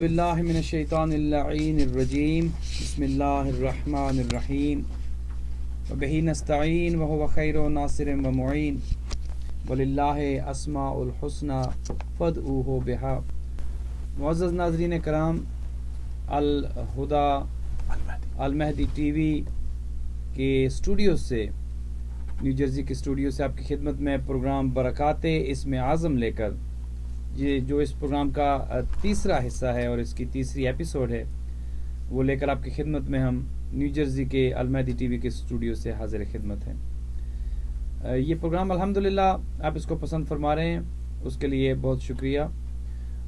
باللہ من الشیطان اللعین الرجیم بسم اللہ الرحمن الرحیم وبہ نستعین وہو خیر ناصر و معین وللہ اسماء الحسنی فادعوہ بہا۔ معزز ناظرین کرام، الہدیٰ المہدی ٹی وی کے اسٹوڈیو سے، نیو جرسی کے اسٹوڈیو سے آپ کی خدمت میں پروگرام برکات اسم اعظم لے کر، یہ جو اس پروگرام کا تیسرا حصہ ہے اور اس کی تیسری ایپیسوڈ ہے، وہ لے کر آپ کی خدمت میں ہم نیو جرسی کے المہدی ٹی وی کے اسٹوڈیو سے حاضر خدمت ہیں۔ یہ پروگرام الحمدللہ آپ اس کو پسند فرما رہے ہیں، اس کے لیے بہت شکریہ،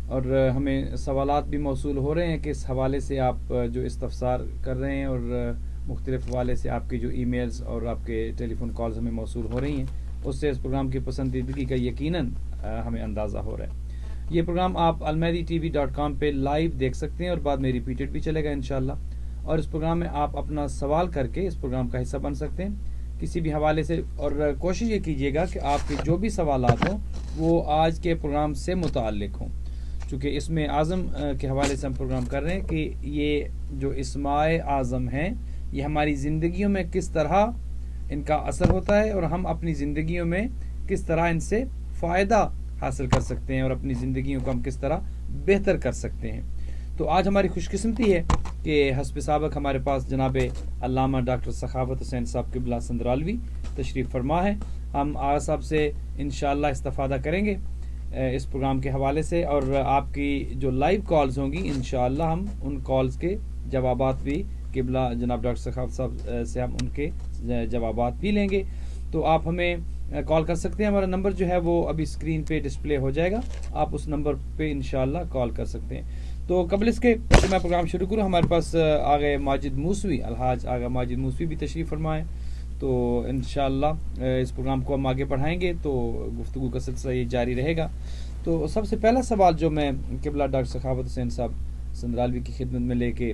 اور ہمیں سوالات بھی موصول ہو رہے ہیں کہ اس حوالے سے آپ جو استفسار کر رہے ہیں، اور مختلف حوالے سے آپ کی جو ای میلز اور آپ کے ٹیلی فون کالز ہمیں موصول ہو رہی ہیں، اس سے اس پروگرام کی پسندیدگی کا یقیناً ہمیں اندازہ ہو رہا ہے۔ یہ پروگرام آپ almehdi.tv.com پہ لائیو دیکھ سکتے ہیں، اور بعد میں ریپیٹڈ بھی چلے گا انشاءاللہ، اور اس پروگرام میں آپ اپنا سوال کر کے اس پروگرام کا حصہ بن سکتے ہیں کسی بھی حوالے سے، اور کوشش یہ کیجیے گا کہ آپ کے جو بھی سوالات ہوں وہ آج کے پروگرام سے متعلق ہوں، چونکہ اسم اعظم کے حوالے سے ہم پروگرام کر رہے ہیں کہ یہ جو اسماء اعظم ہیں یہ ہماری زندگیوں میں کس طرح ان کا اثر ہوتا ہے، اور ہم اپنی زندگیوں میں کس طرح ان سے فائدہ حاصل کر سکتے ہیں، اور اپنی زندگیوں کو ہم کس طرح بہتر کر سکتے ہیں۔ تو آج ہماری خوش قسمتی ہے کہ حسب سابق ہمارے پاس جناب علامہ ڈاکٹر سخاوت حسین صاحب قبلہ سندرالوی تشریف فرما ہے۔ ہم آغا صاحب سے انشاءاللہ استفادہ کریں گے اس پروگرام کے حوالے سے، اور آپ کی جو لائیو کالز ہوں گی انشاءاللہ ہم ان کالز کے جوابات بھی قبلہ جناب ڈاکٹر سخاوت صاحب سے ہم ان کے جوابات بھی لیں گے۔ تو آپ ہمیں کال کر سکتے ہیں، ہمارا نمبر جو ہے وہ ابھی اسکرین پہ ڈسپلے ہو جائے گا، آپ اس نمبر پہ انشاءاللہ کال کر سکتے ہیں۔ تو قبل اس کے میں پروگرام شروع کروں، ہمارے پاس آگے ماجد موسوی، الحاج آغا ماجد موسوی بھی تشریف فرمائیں، تو انشاءاللہ اس پروگرام کو ہم آگے بڑھائیں گے، تو گفتگو کا سلسلہ یہ جاری رہے گا۔ تو سب سے پہلا سوال جو میں قبلہ ڈاکٹر سخاوت حسین صاحب سندرالوی کی خدمت میں لے کے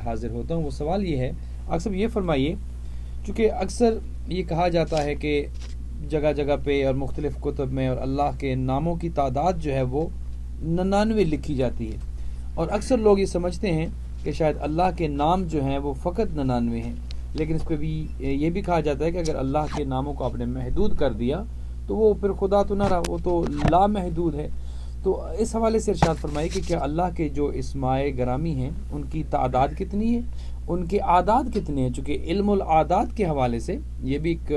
حاضر ہوتا ہوں، وہ سوال یہ ہے، آپ سب یہ فرمائیے، چونکہ اکثر یہ کہا جاتا ہے کہ جگہ جگہ پہ اور مختلف کتب میں اور اللہ کے ناموں کی تعداد جو ہے وہ 99 لکھی جاتی ہے، اور اکثر لوگ یہ سمجھتے ہیں کہ شاید اللہ کے نام جو ہیں وہ فقط 99 ہیں، لیکن اس پہ بھی یہ بھی کہا جاتا ہے کہ اگر اللہ کے ناموں کو آپ نے محدود کر دیا تو وہ پھر خدا تو نہ رہا، وہ تو لامحدود ہے۔ تو اس حوالے سے ارشاد فرمائے کہ کیا اللہ کے جو اسماء گرامی ہیں ان کی تعداد کتنی ہے، ان کے اعداد کتنے ہیں؟ چونکہ علم العادات کے حوالے سے یہ بھی ایک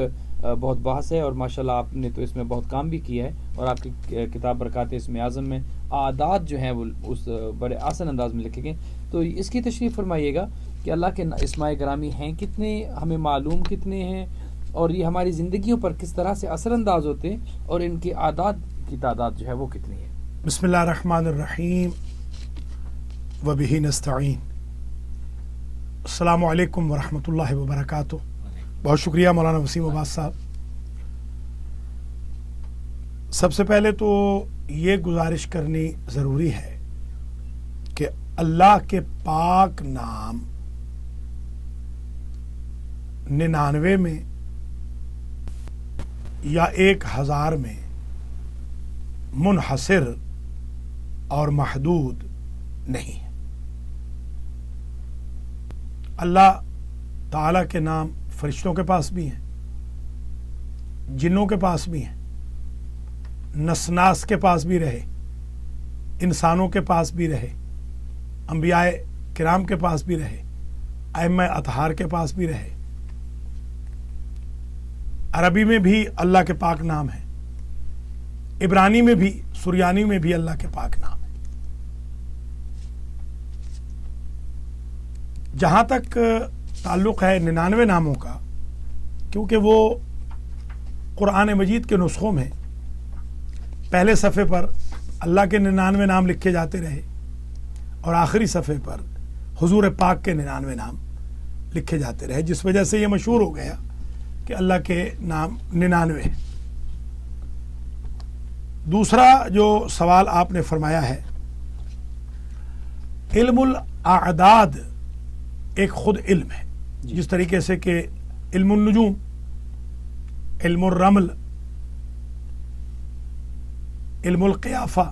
بہت بحث ہے، اور ماشاءاللہ آپ نے تو اس میں بہت کام بھی کیا ہے، اور آپ کی کتاب برکات اسم اعظم میں اعداد جو ہیں وہ اس بڑے آسان انداز میں لکھے گئے، تو اس کی تشریح فرمائیے گا کہ اللہ کے اسماء گرامی ہیں کتنے، ہمیں معلوم کتنے ہیں، اور یہ ہماری زندگیوں پر کس طرح سے اثر انداز ہوتے ہیں، اور ان کے اعداد کی تعداد جو ہے وہ کتنی ہے۔ بسم اللہ الرحمن الرحیم وبہ نستعین۔ السلام علیکم ورحمۃ اللہ وبرکاتہ۔ بہت شکریہ مولانا وسیم عباس صاحب۔ سب سے پہلے تو یہ گزارش کرنی ضروری ہے کہ اللہ کے پاک نام 99 میں یا 1000 میں منحصر اور محدود نہیں ہے۔ اللہ تعالیٰ کے نام فرشتوں کے پاس بھی ہیں، جنوں کے پاس بھی ہیں، نسناس کے پاس بھی رہے، انسانوں کے پاس بھی رہے، انبیاء کرام کے پاس بھی رہے، ائمہ اطہار کے پاس بھی رہے۔ عربی میں بھی اللہ کے پاک نام ہیں، عبرانی میں بھی، سریانی میں بھی اللہ کے پاک نام ہے۔ جہاں تک تعلق ہے 99 ناموں کا، کیونکہ وہ قرآن مجید کے نسخوں میں پہلے صفحے پر اللہ کے 99 نام لکھے جاتے رہے، اور آخری صفحے پر حضور پاک کے 99 نام لکھے جاتے رہے، جس وجہ سے یہ مشہور ہو گیا کہ اللہ کے نام 99 ہیں۔ دوسرا جو سوال آپ نے فرمایا ہے، علم الاعداد ایک خود علم ہے، جس طریقے سے کہ علم النجوم، علم الرمل، علم القیافہ،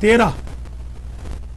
13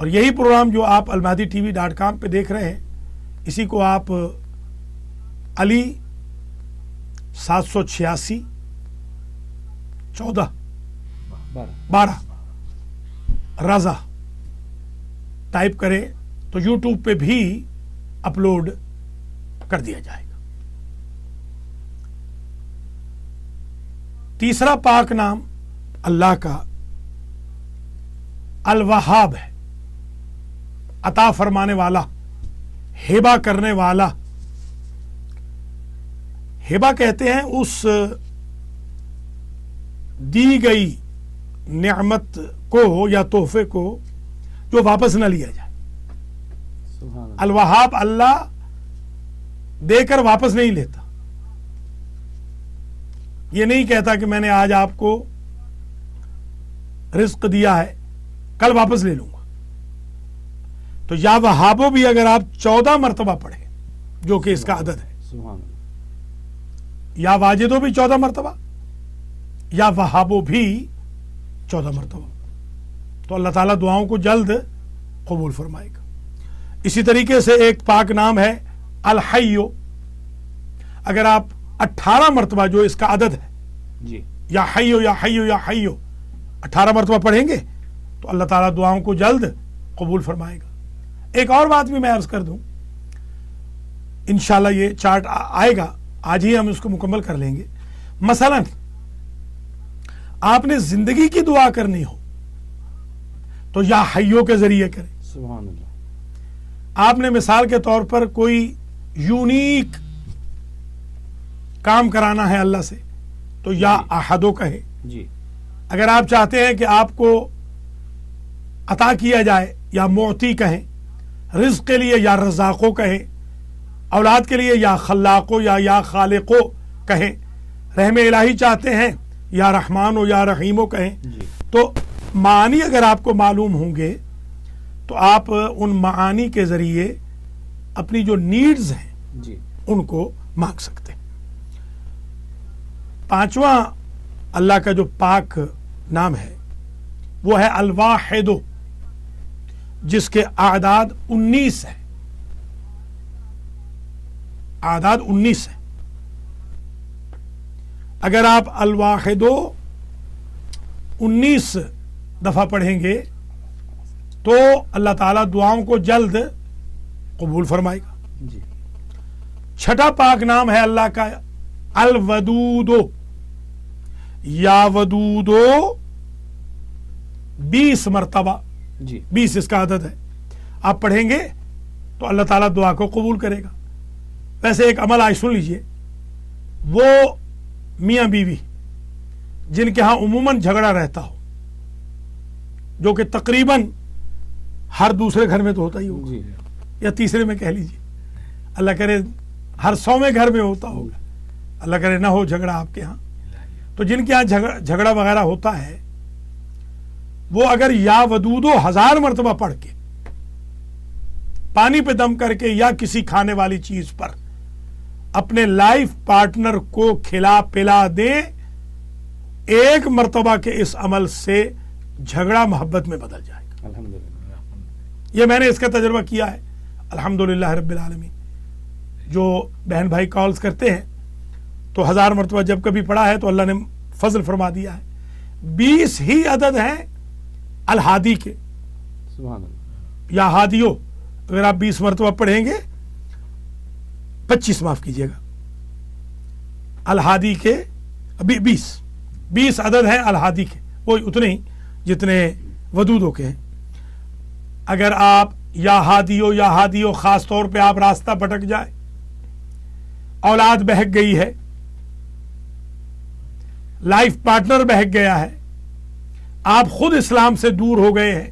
اور یہی پروگرام جو آپ almahdi.tv.com پہ دیکھ رہے ہیں، اسی کو آپ علی 786 14 12 رضا ٹائپ کریں تو یوٹیوب پہ بھی اپلوڈ کر دیا جائے گا۔ تیسرا پاک نام اللہ کا الوہاب ہے، عطا فرمانے والا، ہبہ کرنے والا۔ ہبہ کہتے ہیں اس دی گئی نعمت کو یا تحفے کو جو واپس نہ لیا جائے۔ سبحان اللہ۔ الوہاب اللہ دے کر واپس نہیں لیتا، یہ نہیں کہتا کہ میں نے آج آپ کو رزق دیا ہے کل واپس لے لوں گا۔ تو یا وہابو بھی اگر آپ 14 مرتبہ پڑھیں جو کہ اس کا عدد ہے، سبحان اللہ۔ یا واجدو بھی 14 مرتبہ، یا وہابو بھی 14 مرتبہ، تو اللہ تعالیٰ دعاؤں کو جلد قبول فرمائے گا۔ اسی طریقے سے ایک پاک نام ہے الحیو، اگر آپ 18 مرتبہ جو اس کا عدد ہے، جی یا حیو یا حیو یا حیو 18 مرتبہ پڑھیں گے تو اللہ تعالیٰ دعاؤں کو جلد قبول فرمائے گا۔ ایک اور بات بھی میں عرض کر دوں، انشاءاللہ یہ چارٹ آئے گا، آج ہی ہم اس کو مکمل کر لیں گے۔ مثلا آپ نے زندگی کی دعا کرنی ہو تو یا حیو کے ذریعے کریں۔ سبحان اللہ۔ آپ نے مثال کے طور پر کوئی یونیک کام کرانا ہے اللہ سے تو یا احدو کہے۔ جی اگر آپ چاہتے ہیں کہ آپ کو عطا کیا جائے یا معطی کہیں، رزق کے لیے یا رزاقو کہیں، اولاد کے لیے یا خلاقو یا خالقو کہیں، رحم الہی چاہتے ہیں یا رحمانو یا رحیمو کہیں۔ جی تو معانی اگر آپ کو معلوم ہوں گے تو آپ ان معانی کے ذریعے اپنی جو نیڈز ہیں جی ان کو مانگ سکتے ہیں۔ پانچواں اللہ کا جو پاک نام ہے وہ ہے الواحدو، جس کے اعداد 19 ہیں، اعداد 19 ہیں۔ اگر آپ الواحدو 19 دفعہ پڑھیں گے تو اللہ تعالیٰ دعاؤں کو جلد قبول فرمائے گا۔ جی چھٹا پاک نام ہے اللہ کا الودودو، یا ودودو 20 مرتبہ، جی 20 اس کا عدد ہے، آپ پڑھیں گے تو اللہ تعالیٰ دعا کو قبول کرے گا۔ ویسے ایک عمل آج سن لیجئے، وہ میاں بیوی جن کے ہاں عموماً جھگڑا رہتا ہو، جو کہ تقریباً ہر دوسرے گھر میں تو ہوتا ہی ہوگا، جی یا تیسرے میں کہہ لیجئے، اللہ کرے ہر 100ویں گھر میں ہوتا ہوگا، اللہ کرے نہ ہو جھگڑا آپ کے ہاں۔ تو جن کے ہاں جھگڑا وغیرہ ہوتا ہے وہ اگر یا ودودو 1000 مرتبہ پڑھ کے پانی پہ دم کر کے یا کسی کھانے والی چیز پر اپنے لائف پارٹنر کو کھلا پلا دے، ایک مرتبہ کے اس عمل سے جھگڑا محبت میں بدل جائے گا۔ الحمدللہ۔ یہ میں نے اس کا تجربہ کیا ہے الحمدللہ رب العالمین۔ جو بہن بھائی کالز کرتے ہیں تو 1000 مرتبہ جب کبھی پڑھا ہے تو اللہ نے فضل فرما دیا ہے۔ 20 ہی عدد ہیں الہادی کے سبحان اللہ۔ یا ہادیو، اگر آپ 20 مرتبہ پڑھیں گے 25 معاف کیجیے گا، الہادی کے 20 عدد ہیں الہادی کے، وہ اتنے ہی جتنے ودودوں کے ہیں۔ اگر آپ یا ہادیو خاص طور پہ آپ راستہ بھٹک جائے، اولاد بہک گئی ہے، لائف پارٹنر بہک گیا ہے، آپ خود اسلام سے دور ہو گئے ہیں،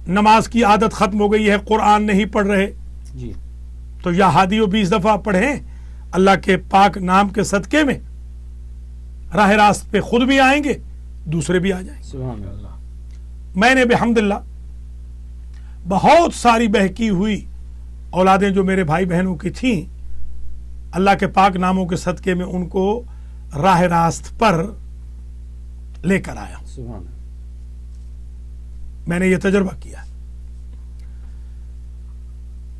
نماز کی عادت ختم ہو گئی ہے، قرآن نہیں پڑھ رہے، جی تو یا ہادیو 20 دفعہ پڑھیں، اللہ کے پاک نام کے صدقے میں راہ راست پہ خود بھی آئیں گے، دوسرے بھی آ جائیں گے۔ سبحان اللہ۔ میں نے بحمدللہ بہت ساری بہکی ہوئی اولادیں جو میرے بھائی بہنوں کی تھیں، اللہ کے پاک ناموں کے صدقے میں ان کو راہ راست پر لے کر آیا۔ سبحان اللہ۔ میں نے یہ تجربہ کیا۔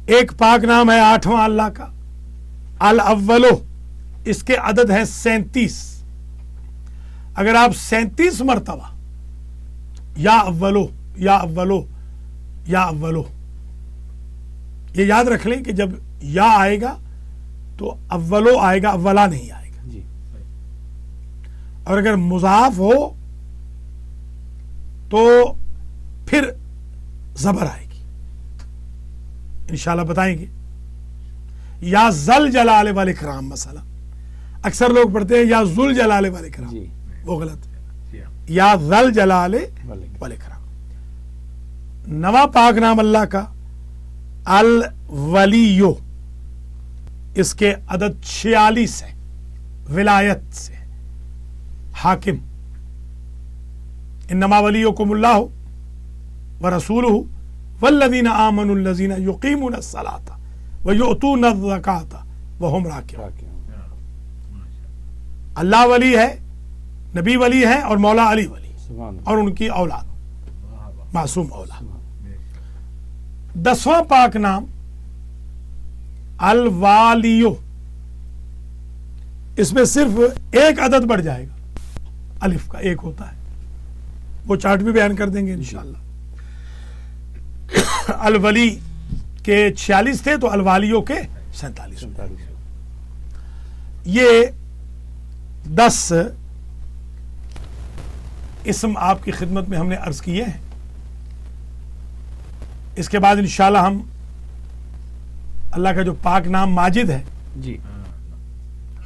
ایک پاک نام ہے 8واں اللہ کا الاولو، اس کے عدد ہے 37۔ اگر آپ 37 مرتبہ یا اولو یا اولو یا اولو، یہ یاد رکھ لیں کہ جب یا آئے گا تو اولو آئے گا، اولا نہیں آئے گا۔ جی اور اگر مضاف ہو تو پھر زبر آئے گی، انشاءاللہ بتائیں گے۔ یا ذل جلال والاکرام مثلا، اکثر لوگ پڑھتے ہیں یا ذل جلال والاکرام، جی وہ غلط ہے، یا ذل جلال والاکرام۔ نواں پاک نام اللہ کا الولیو، اس کے عدد 46 ہے، ولایت سے حاکم۔ انما ولیکم اللہ ورسولہ والذین آمنوا الذین یقیمون الصلاۃ ویؤتون الزکاۃ وہم راکعون۔ اللہ ولی ہے، نبی ولی ہے، اور مولا علی ولی، سبحان اللہ۔ اور ان کی اولاد، معصوم اولاد۔ 10واں پاک نام الوالیو، اس میں صرف ایک عدد بڑھ جائے گا، الف کا ایک ہوتا ہے، وہ چارٹ بھی بیان کر دیں گے انشاءاللہ۔ الولی کے 46 تھے تو الوالیوں کے 47۔ یہ 10 اسم آپ کی خدمت میں ہم نے عرض کیے ہیں۔ اس کے بعد انشاءاللہ ہم اللہ کا جو پاک نام ماجد ہے جی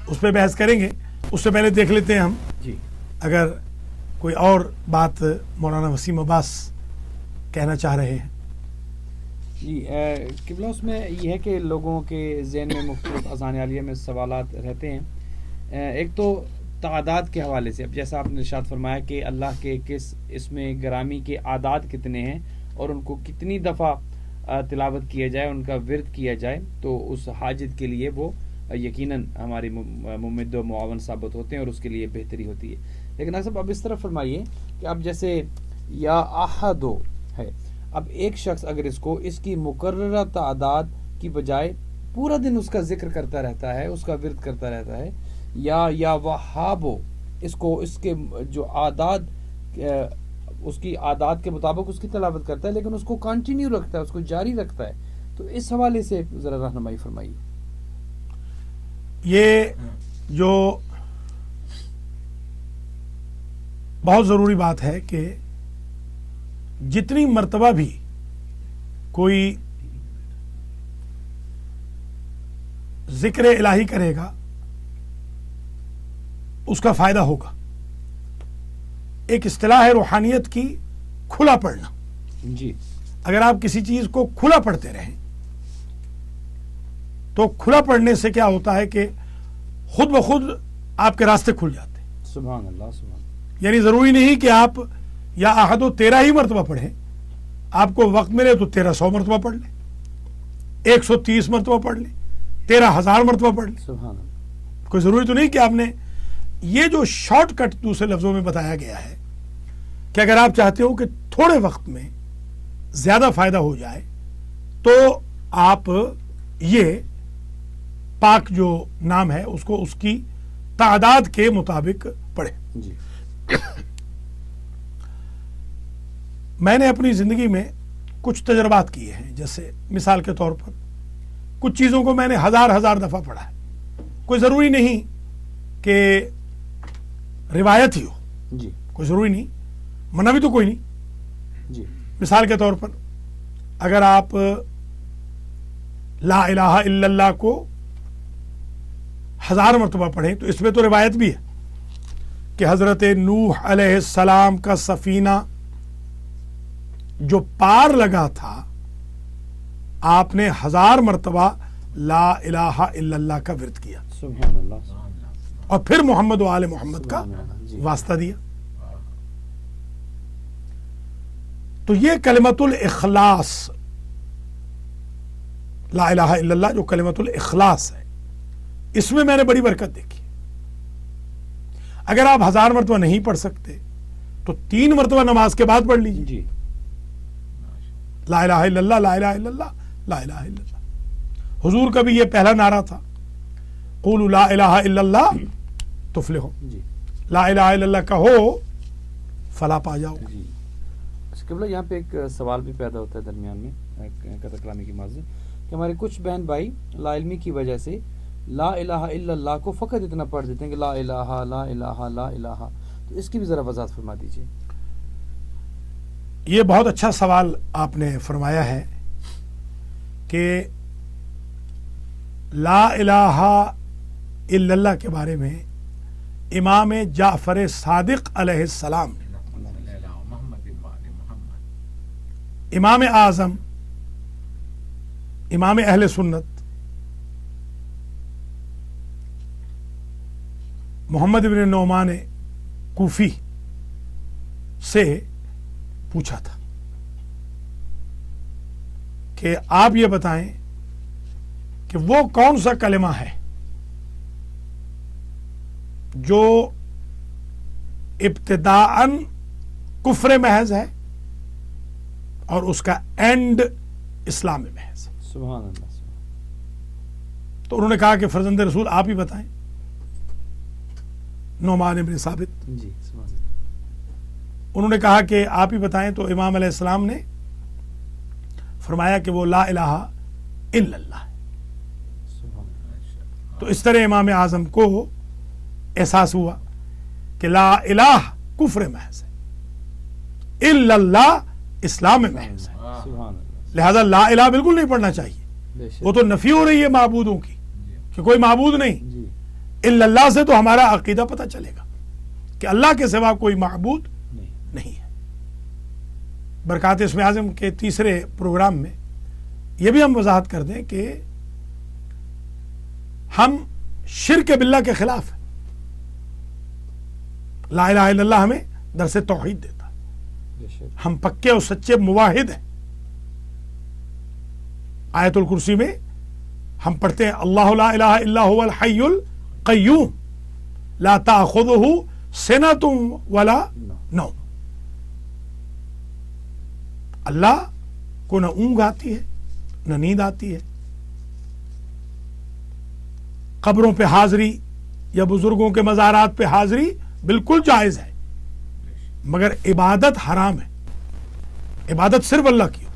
اس پہ بحث کریں گے۔ اس سے پہلے دیکھ لیتے ہیں ہم جی اگر کوئی اور بات مولانا وسیم عباس کہنا چاہ رہے ہیں۔ جی قبلہ، اس میں یہ ہے کہ لوگوں کے ذہن میں مختلف اذان عالیہ میں سوالات رہتے ہیں۔ ایک تو تعداد کے حوالے سے، اب جیسا آپ نے ارشاد فرمایا کہ اللہ کے کس اس میں گرامی کے اعداد کتنے ہیں اور ان کو کتنی دفعہ تلاوت کیا جائے، ان کا ورد کیا جائے، تو اس حاجت کے لیے وہ یقیناً ہماری ممد و معاون ثابت ہوتے ہیں اور اس کے لیے بہتری ہوتی ہے۔ لیکن صاحب اب اس طرح فرمائیے کہ اب جیسے یا احدو ہے، اب ایک شخص اگر اس کو اس کی مقررہ تعداد کی بجائے پورا دن اس کا ذکر کرتا رہتا ہے، اس کا ورد کرتا رہتا ہے، یا وہابو، اس کو اس کے جو عادات اس کی عادات کے مطابق اس کی تلاوت کرتا ہے، لیکن اس کو کنٹینیو رکھتا ہے، اس کو جاری رکھتا ہے، تو اس حوالے سے ذرا رہنمائی فرمائیے۔ یہ جو بہت ضروری بات ہے کہ جتنی مرتبہ بھی کوئی ذکر الہی کرے گا اس کا فائدہ ہوگا۔ ایک اصطلاح ہے روحانیت کی، کھلا پڑھنا۔ جی اگر آپ کسی چیز کو کھلا پڑھتے رہیں تو کھلا پڑھنے سے کیا ہوتا ہے کہ خود بخود آپ کے راستے کھل جاتے ہیں۔ سبحان اللہ، سبحان اللہ۔ یعنی ضروری نہیں کہ آپ یا احد و 13 ہی مرتبہ پڑھیں، آپ کو وقت ملے تو 1300 مرتبہ پڑھ لیں، 130 مرتبہ پڑھ لیں، 13,000 مرتبہ پڑھ لیں۔ سبحان اللہ۔ کوئی ضروری تو نہیں کہ آپ نے یہ جو شارٹ کٹ دوسرے لفظوں میں بتایا گیا ہے کہ اگر آپ چاہتے ہو کہ تھوڑے وقت میں زیادہ فائدہ ہو جائے تو آپ یہ پاک جو نام ہے اس کو اس کی تعداد کے مطابق پڑھیں۔ جی میں نے اپنی زندگی میں کچھ تجربات کیے ہیں، جیسے مثال کے طور پر کچھ چیزوں کو میں نے ہزار دفعہ پڑھا ہے۔ کوئی ضروری نہیں کہ روایت ہی ہو، جی کوئی ضروری نہیں، منع بھی تو کوئی نہیں۔ جی مثال کے طور پر اگر آپ لا الہ الا اللہ کو 1000 مرتبہ پڑھیں تو اس میں تو روایت بھی ہے کہ حضرت نوح علیہ السلام کا سفینہ جو پار لگا تھا آپ نے 1000 مرتبہ لا الہ الا اللہ کا ورد کیا سبحان اللہ۔ اور پھر محمد و آل محمد کا سبحان اللہ، جی۔ واسطہ دیا۔ تو یہ کلمۃ الاخلاص، لا الہ الا اللہ جو کلمۃ الاخلاص ہے، اس میں نے بڑی برکت دیکھی۔ اگر آپ 1000 مرتبہ نہیں پڑھ سکتے تو 3 مرتبہ نماز کے بعد پڑھ لیجیے، جی لا الہ الا اللہ، لا الہ الا اللہ، لا الہ الا اللہ۔ حضور کا بھی یہ پہلا نعرہ تھا، قولوا لا الہ الا اللہ تفلحوا، جی لا الہ الا اللہ کہو فلاح پا جاؤ۔ جی اچھا قبلہ، یہاں پہ ایک سوال بھی پیدا ہوتا ہے درمیان میں قطع کلامی کی معذرت، کہ ہمارے کچھ بہن بھائی لا علمی کی وجہ سے لا الہ الا اللہ کو فقط اتنا پڑھ دیتے ہیں کہ لا الہ لا الہ لا الہ، تو اس کی بھی ذرا وضاحت فرما دیجیے۔ یہ بہت اچھا سوال آپ نے فرمایا ہے کہ لا الہ الا اللہ کے بارے میں امام جعفر صادق علیہ السلام نے، امام اعظم، امام اہل سنت محمد بن نعمان کوفی سے پوچھا تھا کہ آپ یہ بتائیں کہ وہ کون سا کلمہ ہے جو ابتداءً کفر محض ہے اور اس کا اینڈ اسلام محض ہے۔ سبحان اللہ، تو انہوں نے کہا کہ فرزند رسول آپ ہی بتائیں، نعمان بن ثابت، جی سبحان اللہ، انہوں نے کہا کہ آپ ہی بتائیں، تو امام علیہ السلام نے فرمایا کہ وہ لا الہ الا اللہ ہے۔ سبحان اللہ، تو اس طرح امام اعظم کو احساس ہوا کہ لا الہ کفر محض ہے، الا اللہ اسلام محض ہے، سبحان اللہ، لہذا لا الہ بالکل نہیں پڑھنا چاہیے، بے شک، وہ تو نفی ہو رہی ہے معبودوں کی کہ کوئی معبود نہیں، جی الا اللہ سے تو ہمارا عقیدہ پتہ چلے گا کہ اللہ کے سوا کوئی معبود نہیں، نہیں ہے۔ برکات اسم اعظم کے تیسرے پروگرام میں یہ بھی ہم وضاحت کر دیں کہ ہم شرک باللہ کے خلاف ہیں، لا الہ الا اللہ ہمیں درس توحید دیتا ہے، بے شک، ہم پکے اور سچے موحد ہیں۔ آیت الکرسی میں ہم پڑھتے ہیں اللہ لا الہ الا هو الحی القیوم لا تأخذہ سنۃ ولا نوم، اللہ کو نہ اونگ آتی ہے نہ نیند آتی ہے۔ قبروں پہ حاضری یا بزرگوں کے مزارات پہ حاضری بالکل جائز ہے، مگر عبادت حرام ہے، عبادت صرف اللہ کی ہو۔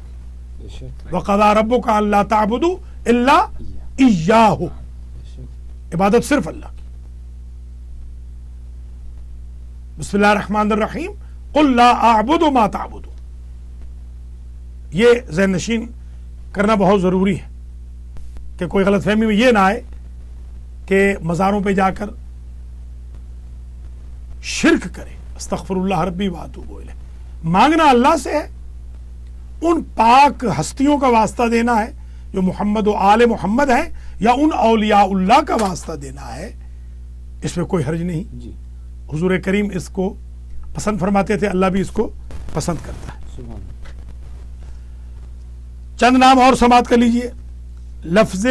بے شک، وَقَضَىٰ رَبُّكَ أَلَّا تَعْبُدُوا إِلَّا إِيَّاهُ، بے شک، عبادت صرف اللہ کی۔ بسم اللہ الرحمن الرحیم، قُل لَا أَعْبُدُ مَا تَعْبُدُونَ، یہ ذہن نشین کرنا بہت ضروری ہے کہ کوئی غلط فہمی میں یہ نہ آئے کہ مزاروں پہ جا کر شرک کرے، استغفر اللہ ربی واتوب الیہ، مانگنا اللہ سے ہے، ان پاک ہستیوں کا واسطہ دینا ہے جو محمد و آل محمد ہیں، یا ان اولیاء اللہ کا واسطہ دینا ہے، اس میں کوئی حرج نہیں۔ جی حضور کریم اس کو پسند فرماتے تھے، اللہ بھی اس کو پسند کرتا ہے۔ سبحان اللہ، چند نام اور سماعت کر لیجئے۔ لفظ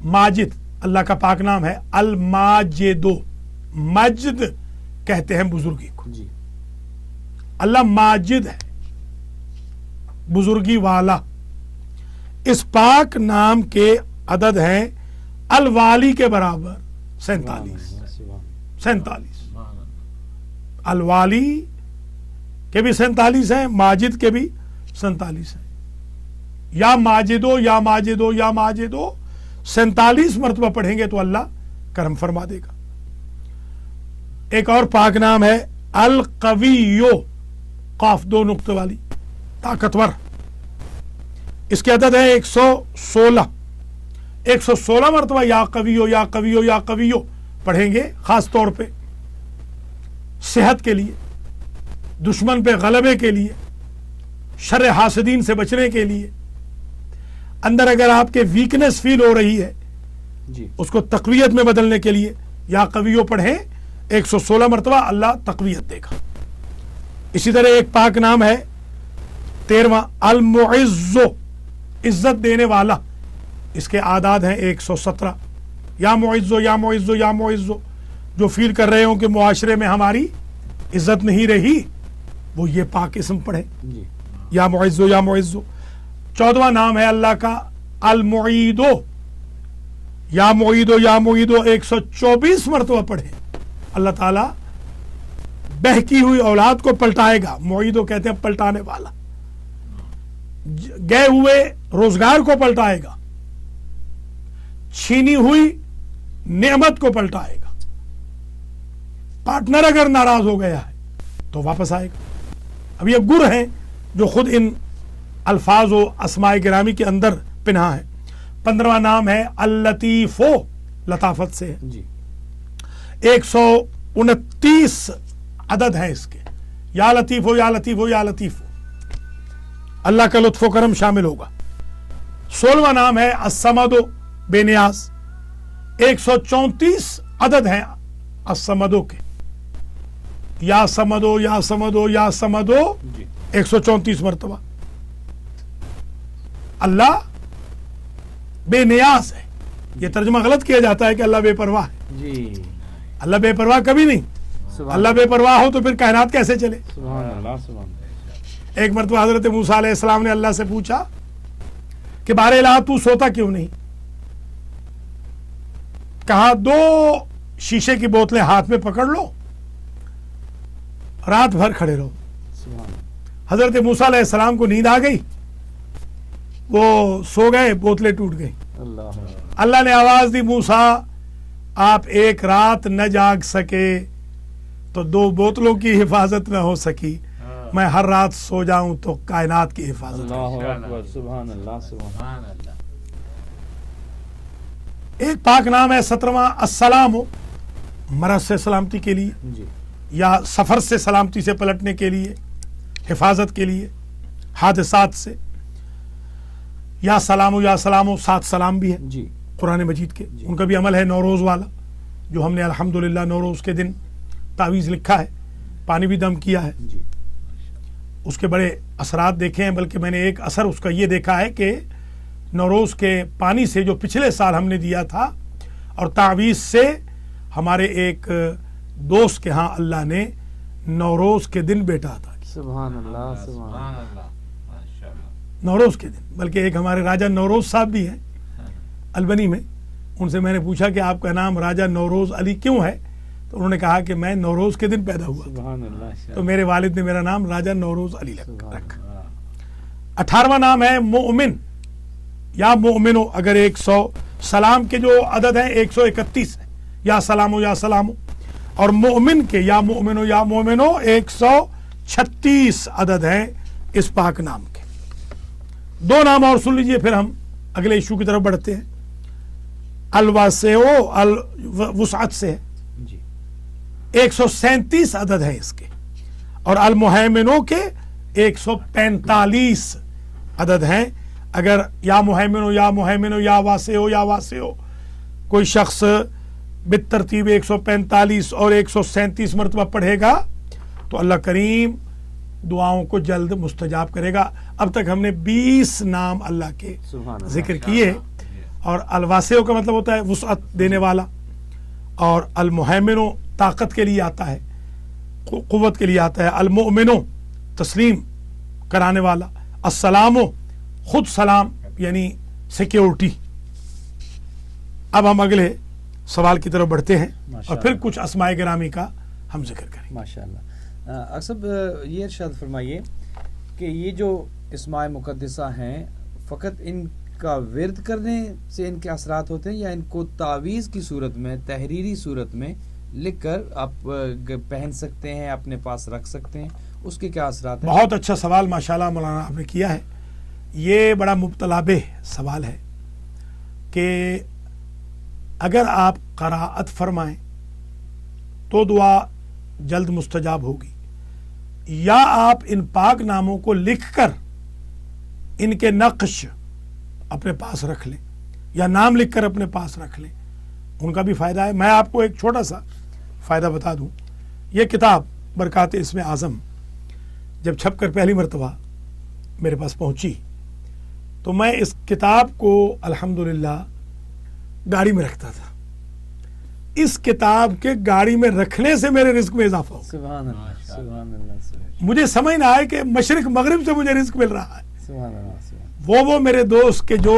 ماجد اللہ کا پاک نام ہے، الماجدو، مجد کہتے ہیں بزرگی کو، جی اللہ ماجد ہے، بزرگی والا۔ اس پاک نام کے عدد ہیں الوالی کے برابر 47، سبحان 47 الوالی کے بھی 47 ہیں، ماجد کے بھی 47 ہیں۔ یا ماجدو یا ماجدو یا ماجدو 47 مرتبہ پڑھیں گے تو اللہ کرم فرما دے گا۔ ایک اور پاک نام ہے القویو، قاف 2 نقطے والی، طاقتور، اس کے عدد ہے 116۔ 116 مرتبہ یا قویو یا قویو یا قویو پڑھیں گے، خاص طور پہ صحت کے لیے، دشمن پہ غلبے کے لیے، شر حاسدین سے بچنے کے لیے، اندر اگر آپ کے ویکنس فیل ہو رہی ہے جی، اس کو تقویت میں بدلنے کے لیے یا قویو پڑھیں، 116 مرتبہ اللہ تقویت دے گا۔ اسی طرح ایک پاک نام ہے 13واں المعز، عزت دینے والا، اس کے اعداد ہیں 117۔ یا معزو یا معزو یا معزو، جو فیل کر رہے ہوں کہ معاشرے میں ہماری عزت نہیں رہی، وہ یہ پاک اسم پڑھیں، جی یا معزو یا معزو۔ 14واں نام ہے اللہ کا المعیدو یا معیدو یا معیدو 124 مرتبہ پڑھے. اللہ تعالیٰ بہکی ہوئی اولاد کو پلٹائے گا. معیدو کہتے ہیں پلٹانے والا. گئے ہوئے روزگار کو پلٹائے گا. چھینی ہوئی نعمت کو پلٹائے گا. پارٹنر اگر ناراض ہو گیا ہے تو واپس آئے گا. اب یہ گر ہیں جو خود ان الفاظ و اسماء گرامی کے اندر پنہا ہے. 15واں نام ہے اللطیف، لطافت سے. جی 129 عدد ہیں اس کے. یا لطیف ہو یا لطیف ہو یا لطیف ہو، اللہ کا لطف و کرم شامل ہوگا. 16واں نام ہے الصمد، بے نیاز. 134 عدد ہیں الصمدو کے. یا سمدو یا سمدو یا سمدو، جی 134 مرتبہ. اللہ بے نیاز ہے. یہ ترجمہ غلط کیا جاتا ہے کہ اللہ بے پرواہ ہے. جی اللہ بے پرواہ کبھی نہیں. سبحان اللہ بے پرواہ ہو تو پھر کائنات کیسے چلے؟ سبحان اللہ سبحان اللہ. ایک مرتبہ حضرت موسیٰ علیہ السلام نے اللہ سے پوچھا کہ بار الہ تو سوتا کیوں نہیں؟ کہا 2 شیشے کی بوتلیں ہاتھ میں پکڑ لو، رات بھر کھڑے رہو. سبحان اللہ. حضرت موسیٰ علیہ السلام کو نیند آ گئی، وہ سو گئے، بوتلیں ٹوٹ گئی. اللہ اللہ نے آواز دی، موسیٰ آپ ایک رات نہ جاگ سکے تو 2 بوتلوں کی حفاظت نہ ہو سکی. میں ہر رات سو جاؤں تو کائنات کی حفاظت. اللہ اکبر. سبحان اللہ سبحان اللہ. ایک پاک نام ہے 17واں السلام، مرض سے سلامتی کے لیے جی یا سفر سے سلامتی سے پلٹنے کے لیے، حفاظت کے لیے، حادثات سے. یا سلامو یا سلامو 7 سلام بھی ہے جی قرآن مجید کے. ان کا بھی عمل ہے نوروز والا، جو ہم نے الحمدللہ نوروز کے دن تعویذ لکھا ہے، پانی بھی دم کیا ہے. جی اس کے بڑے اثرات دیکھے ہیں. بلکہ میں نے ایک اثر اس کا یہ دیکھا ہے کہ نوروز کے پانی سے جو پچھلے سال ہم نے دیا تھا، اور تعویذ سے ہمارے ایک دوست کے ہاں اللہ نے نوروز کے دن بیٹا عطا کیا. سبحان اللہ سبحان اللہ. نوروز کے دن. بلکہ ایک ہمارے راجہ نوروز صاحب بھی ہیں البنی میں. ان سے میں نے پوچھا کہ آپ کا نام راجہ نوروز علی کیوں ہے؟ تو انہوں نے کہا کہ میں نوروز کے دن پیدا ہوا تھا، سبحان اللہ. تو میرے والد نے میرا نام راجہ نوروز علی سبحان رکھا. اللہ. 18واں نام ہے مؤمن یا مؤمنو. اگر 100 سلام کے جو عدد ہیں 131 ہے، یا سلامو یا سلامو. اور مؤمن کے یا مؤمنو یا مؤمنو 136 عدد ہیں اس پاک نام کے. 2 نام اور سن لیجئے پھر ہم اگلے ایشو کی طرف بڑھتے ہیں. الواسعو الوسعت سے ہے، جی 137 عدد ہیں اس کے. اور المہیمنوں کے 145 عدد ہیں. اگر یا مہیمنو یا مہیمنو یا واسعو یا واسعو کوئی شخص بالترتیب 145 اور 137 مرتبہ پڑھے گا تو اللہ کریم دعاؤں کو جلد مستجاب کرے گا. اب تک ہم نے 20 نام اللہ کے سبحان اللہ. ذکر کیے. اور الواسعو کا مطلب ہوتا ہے وسعت دینے والا، اور المہیمنو طاقت کے لیے آتا ہے، قوت کے لیے آتا ہے. المؤمنو تسلیم کرانے والا. السلامو خود سلام یعنی سیکیورٹی. اب ہم اگلے سوال کی طرف بڑھتے ہیں اور پھر کچھ اسماء گرامی کا ہم ذکر کریں گے. ماشاء اللہ. اکسب یہ ارشاد فرمائیے کہ یہ جو اسماء مقدسہ ہیں فقط ان کا ورد کرنے سے ان کے اثرات ہوتے ہیں، یا ان کو تعویذ کی صورت میں، تحریری صورت میں لکھ کر آپ پہن سکتے ہیں، اپنے پاس رکھ سکتے ہیں؟ اس کے کیا اثرات ہیں؟ بہت اچھا سوال ماشاءاللہ مولانا آپ نے کیا ہے. یہ بڑا مبتلا بہ سوال ہے کہ اگر آپ قراءت فرمائیں تو دعا جلد مستجاب ہوگی، یا آپ ان پاک ناموں کو لکھ کر ان کے نقش اپنے پاس رکھ لیں، یا نام لکھ کر اپنے پاس رکھ لیں. ان کا بھی فائدہ ہے. میں آپ کو ایک چھوٹا سا فائدہ بتا دوں. یہ کتاب برکات اسم اعظم جب چھپ کر پہلی مرتبہ میرے پاس پہنچی تو میں اس کتاب کو الحمدللہ گاڑی میں رکھتا تھا. اس کتاب کے گاڑی میں رکھنے سے میرے رزق میں اضافہ ہو. سبحان اللہ سبحان اللہ. مجھے سمجھ نہ آئے کہ مشرق مغرب سے مجھے رزق مل رہا ہے. سبحان اللہ. وہ میرے دوست کے جو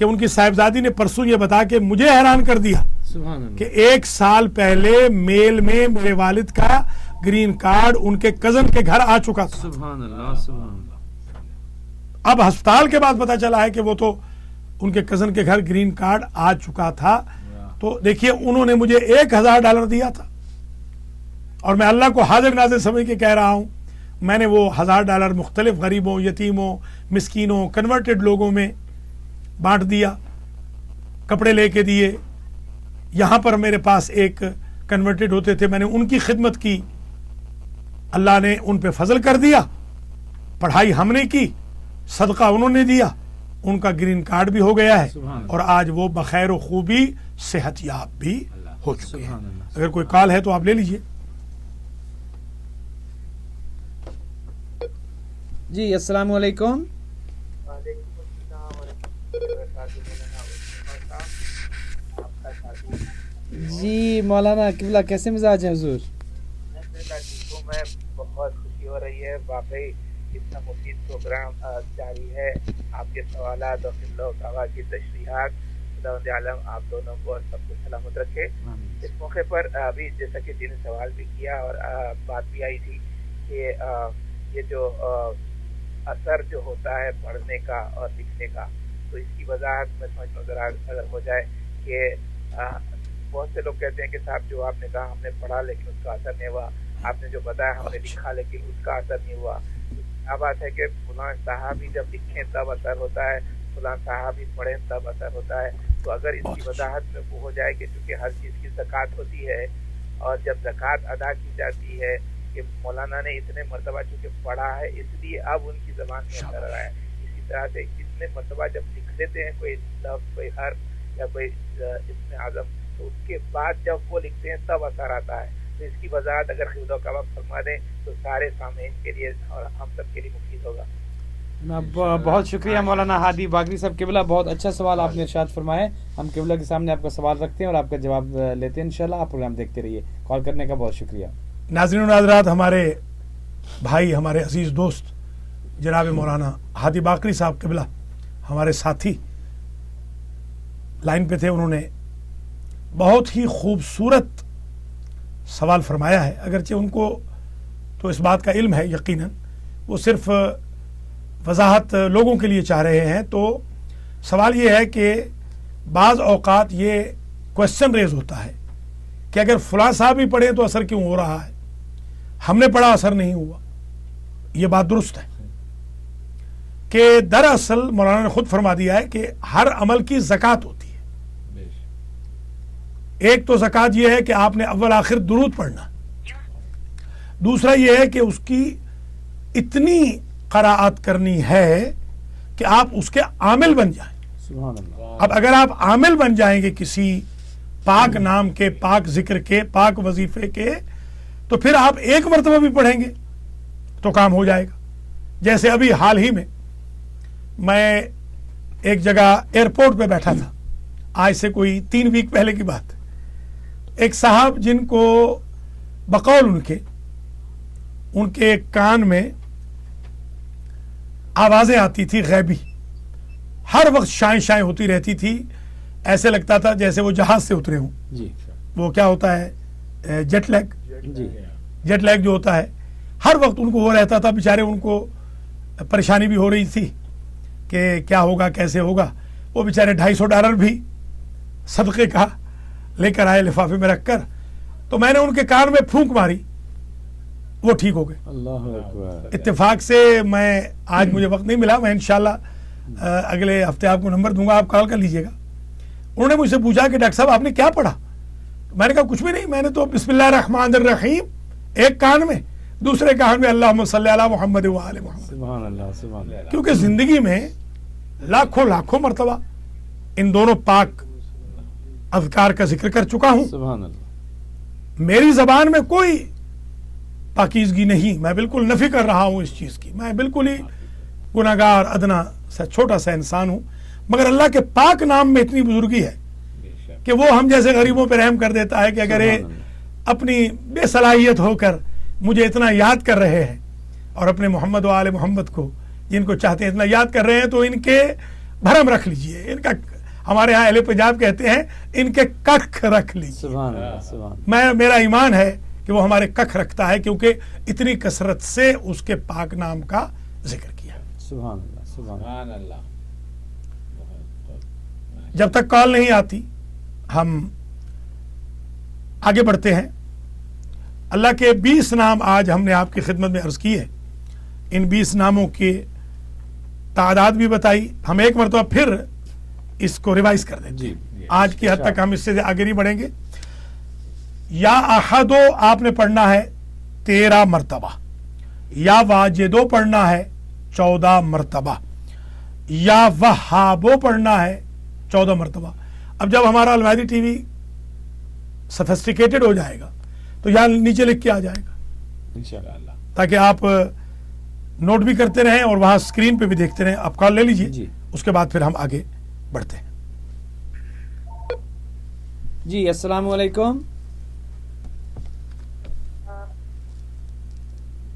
کہ ان کی صاحبزادی نے پرسوں یہ بتا کے مجھے حیران کر دیا سبحان اللہ. کہ 1 سال پہلے میل میں میرے والد کا گرین کارڈ ان کے کزن کے گھر آ چکا تھا. سبحان اللہ سبحان اللہ. اب ہسپتال کے بعد پتا چلا ہے کہ وہ تو ان کے کزن کے گھر گرین کارڈ آ چکا تھا. تو دیکھیے انہوں نے مجھے $1000 دیا تھا اور میں اللہ کو حاضر ناظر سمجھ کے کہہ رہا ہوں میں نے وہ $1000 مختلف غریبوں، یتیموں، مسکینوں، کنورٹڈ لوگوں میں بانٹ دیا، کپڑے لے کے دیے. یہاں پر میرے پاس ایک کنورٹڈ ہوتے تھے، میں نے ان کی خدمت کی، اللہ نے ان پہ فضل کر دیا. پڑھائی ہم نے کی، صدقہ انہوں نے دیا، ان کا گرین کارڈ بھی ہو گیا ہے اور آج وہ بخیر و خوبی صحت یاب بھی ہو چکے ہیں. اگر کوئی کال ہے تو آپ لے لیجئے. جی السلام علیکم. جی مولانا قبلہ کیسے مزاج ہیں حضور؟ میں بہت خوشی ہو رہی ہے، واقعی اتنا مفید پروگرام جاری ہے. آپ کے سوالات اور خدمت کی تشریحات، خداوند عالم آپ دونوں کو اور سب کو سلامت رکھے. اس موقع پر ابھی جیسا کہ جن نے سوال بھی کیا اور بات بھی آئی تھی کہ یہ جو اثر جو ہوتا ہے پڑھنے کا اور لکھنے کا، تو اس کی وضاحت میں سمجھ ذرا اگر ہو جائے کہ بہت سے لوگ کہتے ہیں کہ صاحب جو آپ نے کہا ہم نے پڑھا لیکن اس کا اثر نہیں ہوا، آپ نے جو بتایا ہم نے لکھا لیکن اس کا اثر نہیں ہوا. کیا بات ہے کہ فلاں صاحب ہی جب لکھیں تب اثر ہوتا ہے، فلاں صاحب ہی پڑھیں تب اثر ہوتا ہے. تو اگر اس کی وضاحت میں وہ ہو جائے کہ چونکہ ہر چیز کی زکوٰۃ ہوتی ہے اور جب زکوٰۃ ادا کی جاتی ہے کہ مولانا نے اتنے مرتبہ چونکہ پڑھا ہے اس لیے اب ان کی زبان میں اثر رہا ہے، اسی طرح سے اتنے مرتبہ جب لکھ لیتے ہیں کوئی لفظ، کوئی حرف یا کوئی اسم اعظم، تو اس کے بعد جب وہ لکھتے ہیں تب اثر آتا ہے. تو اس کی وضاحت اگر خود و کباب فرما دیں تو سارے سامعین کے لیے اور ہم سب کے لیے مفید ہوگا. بہت شکریہ مولانا ہادی باقری صاحب. قبلہ بہت اچھا سوال آپ نے ارشاد فرمائے. ہم قبلہ کے سامنے آپ کا سوال رکھتے ہیں اور آپ کا جواب لیتے ہیں انشاءاللہ. آپ پروگرام دیکھتے رہیے. کال کرنے کا بہت شکریہ. ناظرین و ناظرات، ہمارے بھائی، ہمارے عزیز دوست جناب مولانا ہادی باقری صاحب قبلہ ہمارے ساتھی لائن پہ تھے. انہوں نے بہت ہی خوبصورت سوال فرمایا ہے. اگرچہ ان کو تو اس بات کا علم ہے یقیناً، وہ صرف وضاحت لوگوں کے لیے چاہ رہے ہیں. تو سوال یہ ہے کہ بعض اوقات یہ کوشچن ریز ہوتا ہے کہ اگر فلاں صاحب بھی پڑھیں تو اثر کیوں ہو رہا ہے، ہم نے پڑھا اثر نہیں ہوا. یہ بات درست ہے کہ دراصل مولانا نے خود فرما دیا ہے کہ ہر عمل کی زکوٰۃ ہوتی ہے. ایک تو زکوٰۃ یہ ہے کہ آپ نے اول آخر درود پڑھنا، دوسرا یہ ہے کہ اس کی اتنی قراءت کرنی ہے کہ آپ اس کے عامل بن جائیں. سبحان اللہ. اب اگر آپ عامل بن جائیں گے کسی پاک نام کے، پاک ذکر کے، پاک وظیفے کے، تو پھر آپ ایک مرتبہ بھی پڑھیں گے تو کام ہو جائے گا. جیسے ابھی حال ہی میں ایک جگہ ایئرپورٹ پہ بیٹھا تھا، آج سے کوئی 3 ویک پہلے کی بات. ایک صاحب جن کو بقول ان کے کان میں آوازیں آتی تھی غیبی، ہر وقت شائیں شائیں ہوتی رہتی تھی، ایسے لگتا تھا جیسے وہ جہاز سے اترے ہوں. جی وہ کیا ہوتا ہے، جیٹ لیگ. جی جیٹ لیگ جو ہوتا ہے ہر وقت ان کو ہو رہتا تھا. بیچارے ان کو پریشانی بھی ہو رہی تھی کہ کیا ہوگا، کیسے ہوگا. وہ بیچارے $250 بھی صدقے کا لے کر آئے لفافے میں رکھ کر. تو میں نے ان کے کان میں پھونک ماری، وہ ٹھیک ہو گئے. اللہ اکبر. اتفاق سے میں آج مجھے وقت نہیں ملا، میں انشاءاللہ اگلے ہفتے آپ کو نمبر دوں گا، آپ کال کر لیجئے گا. انہوں نے مجھ سے پوچھا کہ ڈاکٹر صاحب آپ نے کیا پڑھا؟ میں نے کہا کچھ بھی نہیں، میں نے تو بسم اللہ الرحمن الرحیم ایک کان میں، دوسرے کان میں اللہم صلی علی محمد و آل محمد. سبحان اللہ سبحان اللہ. کیونکہ زندگی میں لاکھوں مرتبہ ان دونوں پاک اذکار کا ذکر کر چکا ہوں. سبحان اللہ. میری زبان میں کوئی پاکیزگی نہیں، میں بالکل نفی کر رہا ہوں اس چیز کی. میں بالکل ہی گناہگار ادنا سا چھوٹا سا انسان ہوں، مگر اللہ کے پاک نام میں اتنی بزرگی ہے کہ وہ ہم جیسے غریبوں پہ رحم کر دیتا ہے کہ اگر یہ اپنی بے صلاحیت ہو کر مجھے اتنا یاد کر رہے ہیں اور اپنے محمد و آل محمد کو جن کو چاہتے ہیں اتنا یاد کر رہے ہیں، تو ان کے بھرم رکھ لیجئے، ان کا ہمارے ہاں اہل پنجاب کہتے ہیں ان کے ککھ رکھ لی. سبحان اللہ سبحان اللہ. میرا ایمان ہے کہ وہ ہمارے ککھ رکھتا ہے کیونکہ اتنی کثرت سے اس کے پاک نام کا ذکر کیا. سبحان اللہ سبحان اللہ. جب تک کال نہیں آتی ہم آگے بڑھتے ہیں. اللہ کے 20 نام آج ہم نے آپ کی خدمت میں عرض کی ہے. ان 20 ناموں کی تعداد بھی بتائی. ہم ایک مرتبہ پھر اس کو ریوائز کر دیں جی آج کی حد تک ہم اس سے آگے نہیں بڑھیں گے. یا احدو آپ نے پڑھنا ہے 13 مرتبہ. یا واجدو پڑھنا ہے 14 مرتبہ. یا وہابو پڑھنا ہے 14 مرتبہ. اب جب ہمارا المہدی ٹی وی سفسٹیکیٹڈ ہو جائے گا تو یہاں نیچے لکھ کے آ جائے گا انشاءاللہ تاکہ آپ نوٹ بھی کرتے رہیں اور وہاں اسکرین پہ بھی دیکھتے رہیں. آپ کال لے لیجئے جی. اس کے بعد پھر ہم آگے بڑھتے ہیں. جی السلام علیکم.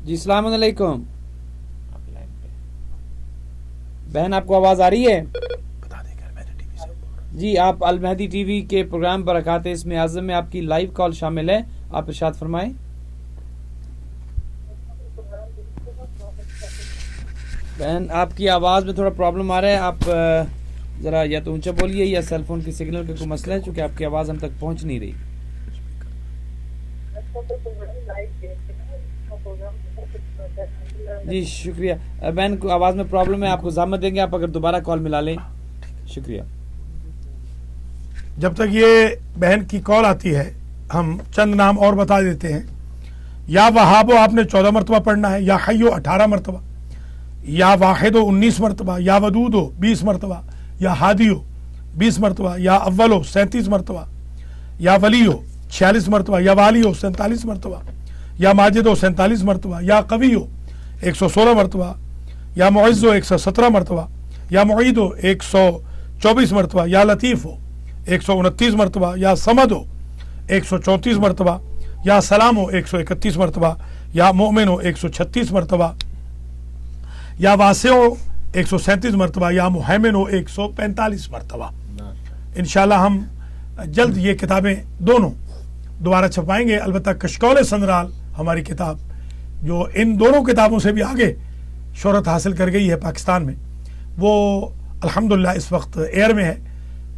جی السلام علیکم بہن, آپ کو آواز آ رہی ہے؟ بتا دیں کہ المہدی ٹی وی سے جی آپ المہدی ٹی وی کے پروگرام برکات اسم اعظم میں آپ کی لائیو کال شامل ہے. آپ ارشاد فرمائیں. بہن آپ کی آواز میں تھوڑا پرابلم آ رہا ہے. آپ ذرا یا تو اونچا بولیے یا سیل فون کی سگنل کا کوئی مسئلہ ہے چونکہ آپ کی آواز ہم تک پہنچ نہیں رہی. جی شکریہ بہن, کو آواز میں پرابلم ہے, آپ کو زحمت دیں گے آپ اگر دوبارہ کال ملا لیں. شکریہ. جب تک یہ بہن کی کال آتی ہے ہم چند نام اور بتا دیتے ہیں. یا وہابو آپ نے 14 مرتبہ پڑھنا ہے. یا حیو 18 مرتبہ. یا واحدو 19 مرتبہ. یا ودودو 20 مرتبہ. یا ہادیو 20 مرتبہ. یا اولو 37 مرتبہ. یا ولیو 46 مرتبہ. یا والیو 47 مرتبہ. یا ماجدو 47 مرتبہ. یا قویو 116 مرتبہ. یا معزو 117 مرتبہ. یا معیدو 124 مرتبہ. یا لطیفو 129 مرتبہ. یا سمدو 134 مرتبہ. یا سلامو 131 مرتبہ. یا مومنو 136 مرتبہ. یا واسعو 137 مرتبہ. یا محیمنو 145 مرتبہ. انشاءاللہ ہم جلد یہ کتابیں دونوں دوبارہ چھپائیں گے. البتہ کشکول سندرال ہماری کتاب جو ان دونوں کتابوں سے بھی آگے شہرت حاصل کر گئی ہے پاکستان میں, وہ الحمدللہ اس وقت ایئر میں ہے.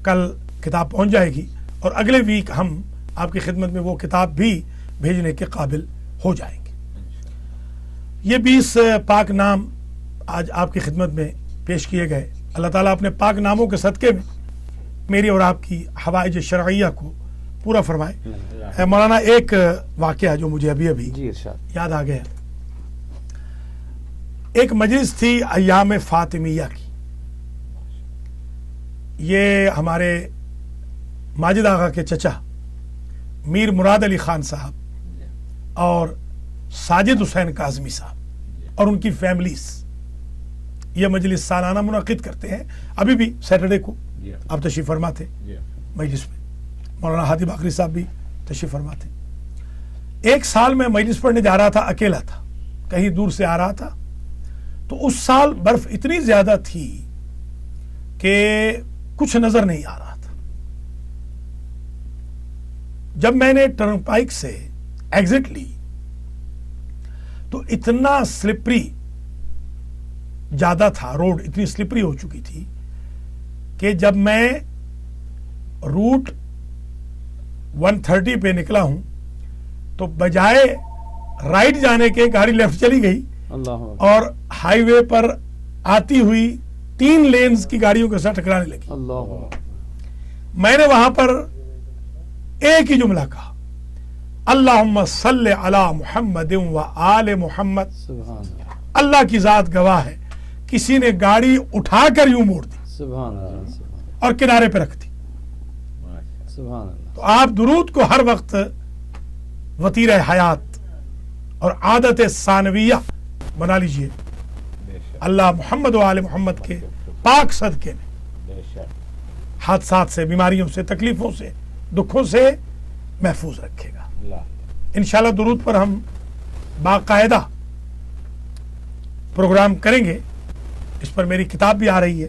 کل کتاب پہنچ جائے گی اور اگلے ویک ہم آپ کی خدمت میں وہ کتاب بھی بھیجنے کے قابل ہو جائیں گے. یہ 20 پاک نام آج آپ کی خدمت میں پیش کیے گئے. اللہ تعالیٰ اپنے پاک ناموں کے صدقے میں میری اور آپ کی حوائج شرعیہ کو پورا فرمائے. مولانا ایک واقعہ جو مجھے ابھی جی ارشاد. یاد آ گیا. ایک مجلس تھی ایام فاطمیہ کی. یہ ہمارے ماجد آغا کے چچا میر مراد علی خان صاحب اور ساجد حسین کاظمی صاحب اور ان کی فیملیز یہ مجلس سالانہ منعقد کرتے ہیں. ابھی بھی سیٹرڈے کو آپ تشریف فرما تھے مجلس میں. مولانا ہادی باقری صاحب بھی تشریف فرما تھے. ایک سال میں مجلس پڑھنے جا رہا تھا, اکیلا تھا, کہیں دور سے آ رہا تھا. تو اس سال برف اتنی زیادہ تھی کہ کچھ نظر نہیں آ رہا تھا. جب میں نے ٹرن پائک سے ایگزٹ لی تو اتنا سلپری زیادہ تھا, روڈ اتنی سلپری ہو چکی تھی کہ جب میں روٹ 130 پہ نکلا ہوں تو بجائے رائٹ جانے کے گاڑی لیفٹ چلی گئی اور ہائی وے پر آتی ہوئی 3 لینز کی گاڑیوں کے ساتھ ٹکرانے لگی. میں نے وہاں پر ایک ہی جملہ کہا, اللہم صلی علی محمد و آل محمد. اللہ کی ذات گواہ ہے کسی نے گاڑی اٹھا کر یوں موڑ دی اور کنارے پہ رکھ دی. تو آپ درود کو ہر وقت وطیرہ حیات اور عادت ثانویہ بنا لیجئے. اللہ محمد و آل محمد کے پاک صدقے میں حادثات سے, بیماریوں سے, تکلیفوں سے, دکھوں سے محفوظ رکھے گا. انشاءاللہ درود پر ہم باقاعدہ پروگرام کریں گے. اس پر میری کتاب بھی آ رہی ہے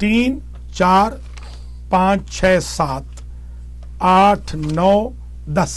3, 4, 5, 6, 7, 8, 9, 10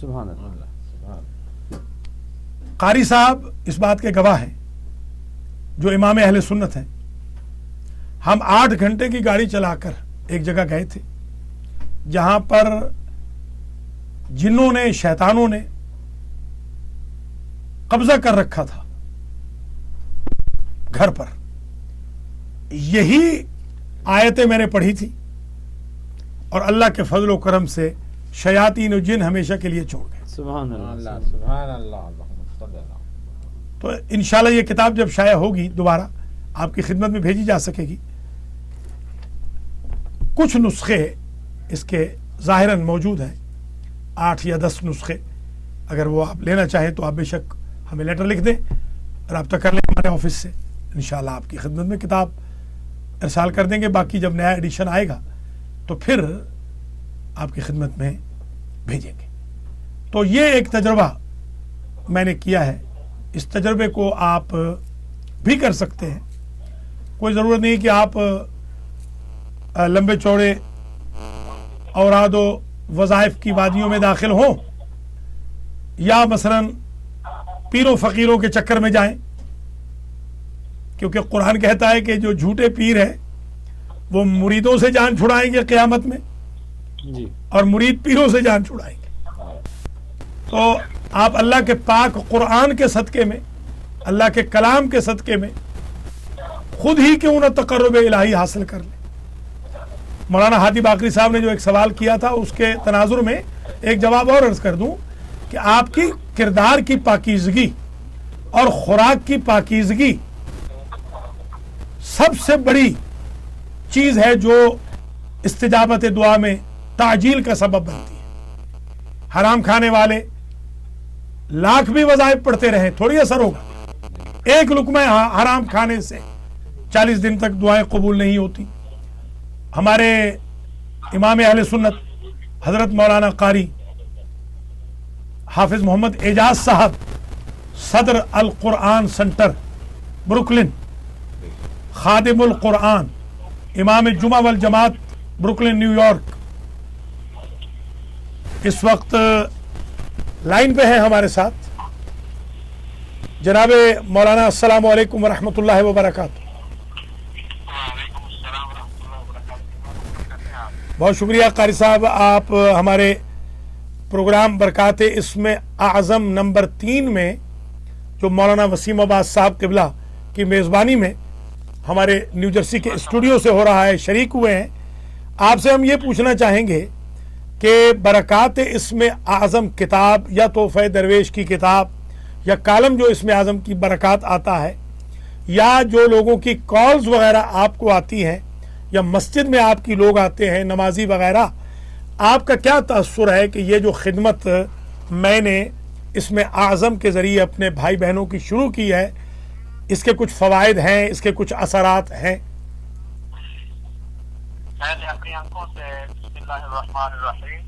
سبحان اللہ. قاری صاحب اس بات کے گواہ ہیں جو امام اہل سنت ہیں. ہم 8 گھنٹے کی گاڑی چلا کر ایک جگہ گئے تھے جہاں پر جنوں نے شیطانوں نے قبضہ کر رکھا تھا گھر پر. یہی آیتیں میں نے پڑھی تھی اور اللہ کے فضل و کرم سے شیاطین و جن ہمیشہ کے لیے چھوڑ گئے. سبحان اللہ. سبحان اللہ. تو انشاءاللہ یہ کتاب جب شائع ہوگی دوبارہ آپ کی خدمت میں بھیجی جا سکے گی. کچھ نسخے اس کے ظاہراً موجود ہیں، 8 یا 10 نسخے. اگر وہ آپ لینا چاہیں تو آپ بے شک ہمیں لیٹر لکھ دیں، رابطہ کر لیں ہمارے آفس سے. انشاءاللہ آپ کی خدمت میں کتاب ارسال کر دیں گے. باقی جب نیا ایڈیشن آئے گا تو پھر آپ کی خدمت میں بھیجیں گے. تو یہ ایک تجربہ میں نے کیا ہے. اس تجربے کو آپ بھی کر سکتے ہیں. کوئی ضرورت نہیں کہ آپ لمبے چوڑے اوراد و وظائف کی وادیوں میں داخل ہوں یا مثلا پیروں فقیروں کے چکر میں جائیں، کیونکہ قرآن کہتا ہے کہ جو جھوٹے پیر ہیں وہ مریدوں سے جان چھڑائیں گے قیامت میں جی. اور مرید پیروں سے جان چھڑائیں گے. تو آپ اللہ کے پاک قرآن کے صدقے میں، اللہ کے کلام کے صدقے میں خود ہی کیوں نہ تقرب الہی حاصل کر لیں. مولانا ہادی باقری صاحب نے جو ایک سوال کیا تھا اس کے تناظر میں ایک جواب اور عرض کر دوں کہ آپ کی کردار کی پاکیزگی اور خوراک کی پاکیزگی سب سے بڑی چیز ہے جو استجابت دعا میں تعجیل کا سبب بنتی ہے. حرام کھانے والے لاکھ بھی وظائف پڑھتے رہیں تھوڑی اثر ہوگا. ایک لقمہ حرام کھانے سے 40 دن تک دعائیں قبول نہیں ہوتی. ہمارے امام اہل سنت حضرت مولانا قاری حافظ محمد اعجاز صاحب، صدر القرآن سنٹر بروکلن، خادم القرآن، امام جمعہ والجماعت بروکلن نیو یارک، اس وقت لائن پہ ہیں ہمارے ساتھ. جناب مولانا السلام علیکم ورحمۃ اللہ وبرکاتہ. بہت شکریہ قاری صاحب. آپ ہمارے پروگرام برکات اسم اعظم نمبر 3 میں جو مولانا وسیم عباس صاحب قبلہ کی میزبانی میں ہمارے نیو جرسی کے اسٹوڈیو سے ہو رہا ہے شریک ہوئے ہیں. آپ سے ہم یہ پوچھنا چاہیں گے کہ برکات اسم اعظم کتاب یا تحفہ درویش کی کتاب یا کالم جو اسم اعظم کی برکات آتا ہے یا جو لوگوں کی کالز وغیرہ آپ کو آتی ہیں یا مسجد میں آپ کی لوگ آتے ہیں نمازی وغیرہ، آپ کا کیا تاثر ہے کہ یہ جو خدمت میں نے اسم اعظم کے ذریعے اپنے بھائی بہنوں کی شروع کی ہے، اس کے کچھ فوائد ہیں، اس کے کچھ اثرات ہیں؟ میں نے اپنی آنکھوں سے بسم اللہ الرحمن الرحیم،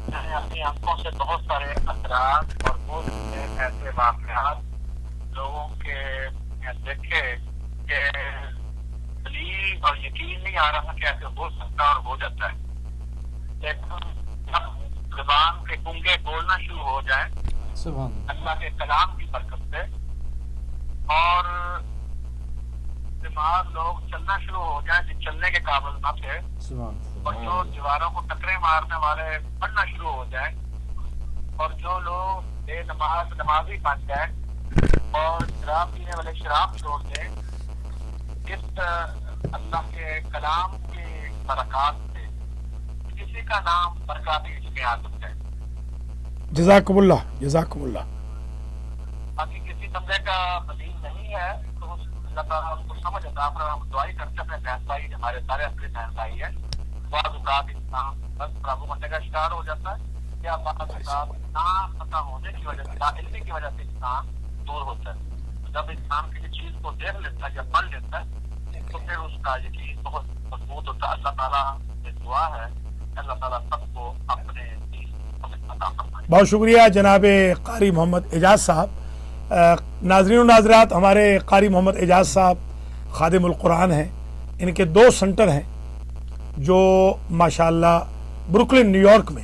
میں نے اپنی آنکھوں سے بہت سارے اثرات اور بہت سے ایسے واقعات لوگوں کے دیکھے کہ دلیل اور یقین نہیں آ رہا کہ ایسے ہو سکتا اور ہو جاتا ہے. لیکن جب زبان کے گنگے بولنا شروع ہو جائیں اللہ کے کلام کی برکت سے اور دماغ لوگ چلنا شروع ہو جائیں جو چلنے کے قابل نہ تھے اور جو دیواروں کو ٹکرے مارنے والے پڑھنا شروع ہو جائیں اور جو لوگ بے نماز نمازی بن جائیں اور شراب پینے والے شراب چھوڑ دیں، اس اللہ کے کلام کی برکات سے کسی کا نام برکات اسم اعظم ہے. جزاکم اللہ، جزاکم اللہ. باقی کسی بندے کا بدیل نہیں ہے تو اللہ تعالیٰ اس کو سمجھ آتا پر ہم دعائی کرتے اپنے بہن بھائی، ہمارے سارے اپنے بہن بھائی ہیں. بعض اوقات انسان بس پرابو بننے کا شکار ہو جاتا ہے یا بعض اوقات نہ پتہ ہونے کی وجہ سے، علمی کی وجہ سے انسان دور ہوتا ہے. جب انسان کسی چیز کو دیکھ لیتا ہے یا پڑھ لیتا ہے تو پھر اس کا یقین بہت مضبوط ہوتا ہے. اللہ تعالیٰ سے دعا ہے اللہ تعالیٰ سب کو اپنے عطا فرمائے. بہت شکریہ جناب قاری محمد اعجاز صاحب. ناظرین و ناظرات، ہمارے قاری محمد اعجاز صاحب خادم القرآن ہیں. ان کے 2 سنٹر ہیں جو ماشاءاللہ بروکلن نیو یارک میں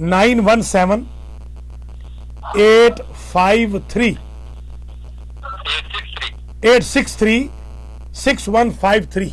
917-863-6153।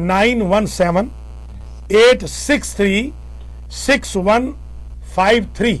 917-863-6153।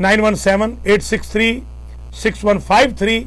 917-863-6153।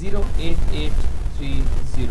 08830।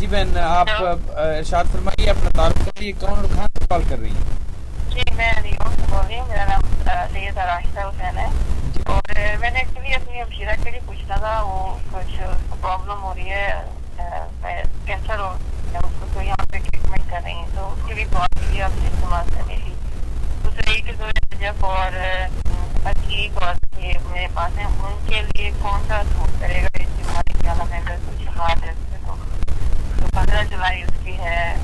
جی بہن آپ ارشاد فرمائیے اپنا تعارف کریے، کون اور کہاں سے کال کر رہی ہیں؟ جی میں نیویارک سے بول رہی ہوں، میرا نام سیدہ راشدہ حسین ہے، اور میں نے ایکچولی اپنی ہمشیرہ کے لیے پوچھنا تھا، وہ کچھ پرابلم ہو رہی ہے، کینسر ہو اس کو، تو یہاں پہ ٹریٹمنٹ کر رہی ہیں، تو اس کے لیے کال کی آپ سے استعمال کرنے کی. دوسرے کہ رجب اور عقیق اور یہ میرے پاس ہیں، ان کے لیے کون سا سوٹ کرے گا استعمال کیا میں اگر کچھ ہاتھ ہے تو 15 جولائی اس کی ہے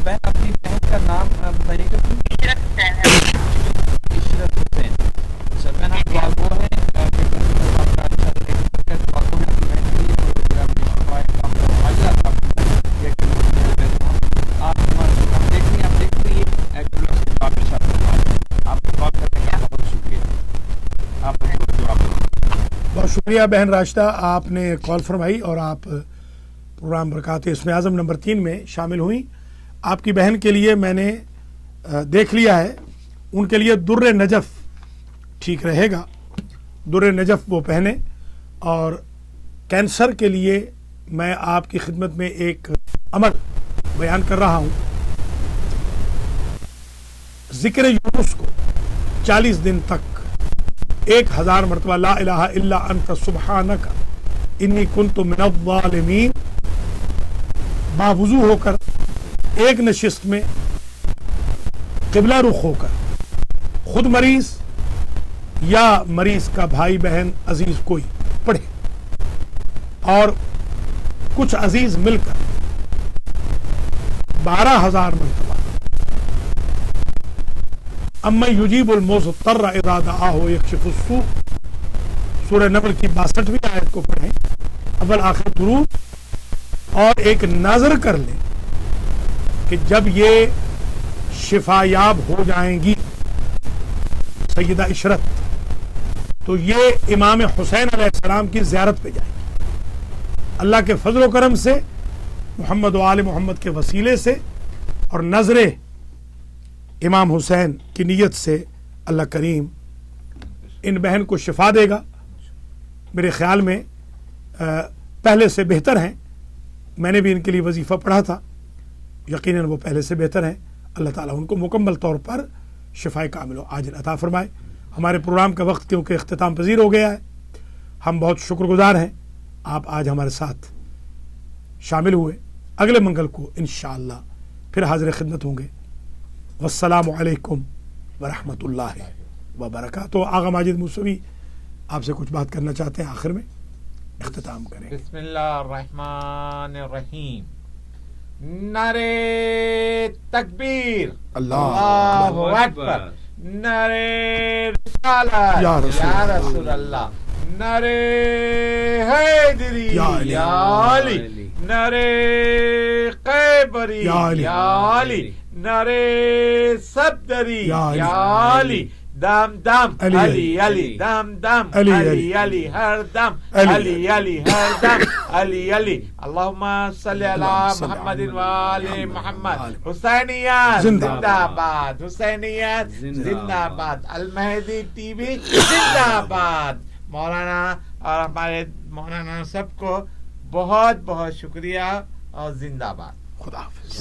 بہن اپنی بہن کا نام بتائیے گا؟ عشرت حسین ہے. عشرت حسین. اچھا بہن آپ دعا گو ہیں بہت شکریہ بہن راشدہ، آپ نے کال فرمائی اور آپ پروگرام برکات اسم اعظم نمبر 3 میں شامل ہوئیں. آپ کی بہن کے لیے میں نے دیکھ لیا ہے، ان کے لیے در نجف ٹھیک رہے گا، در نجف وہ پہنے. اور کینسر کے لیے میں آپ کی خدمت میں ایک عمل بیان کر رہا ہوں. ذکر یونس کو 40 دن تک 1000 مرتبہ لا الہ الا انت سبحانک انی کنت من الظالمین باوضو ہو کر ایک نشست میں قبلہ رخ ہو کر خود مریض یا مریض کا بھائی بہن عزیز کوئی پڑھے، اور کچھ عزیز مل کر 12000 مرتبہ امن یجیب المضطر اذا دعاہ یکشف السوء سورہ نمل کی 62ویں آیت کو پڑھیں، اول آخر درود، اور ایک نظر کر لیں کہ جب یہ شفا یاب ہو جائیں گی سیدہ عشرت، تو یہ امام حسین علیہ السلام کی زیارت پہ جائیں گی. اللہ کے فضل و کرم سے، محمد و آل محمد کے وسیلے سے اور نظر امام حسین کی نیت سے اللہ کریم ان بہن کو شفا دے گا. میرے خیال میں پہلے سے بہتر ہیں، میں نے بھی ان کے لیے وظیفہ پڑھا تھا، یقیناً وہ پہلے سے بہتر ہیں. اللہ تعالیٰ ان کو مکمل طور پر شفائے کامل و عاجل عطا فرمائے. ہمارے پروگرام کا وقت کیونکہ اختتام پذیر ہو گیا ہے، ہم بہت شکر گزار ہیں آپ آج ہمارے ساتھ شامل ہوئے. اگلے منگل کو انشاءاللہ پھر حاضر خدمت ہوں گے. والسلام علیکم ورحمۃ اللہ وبرکاتہ. آغا ماجد موسوی آپ سے کچھ بات کرنا چاہتے ہیں، آخر میں اختتام کریں. بسم اللہ الرحمن الرحیم. نعرہ تکبیر، اللہ اکبر. نعرہ رسالت یا رسول اللہ. نعرہ حیدری یا علی. نعرہ قیبری یا علی. نعرہ صدری یا علی. دم دم علی علی، دم دم علی علی، ہر دم علی علی، ہر دم علی علی. اللہم صلی علی محمد و آل محمد. حسینیت زندہ باد، حسینیت زندہ باد. المہدی ٹی وی زندہ باد. مولانا اور ہمارے مولانا سب کو بہت بہت شکریہ اور زندہ باد. خدا حافظ.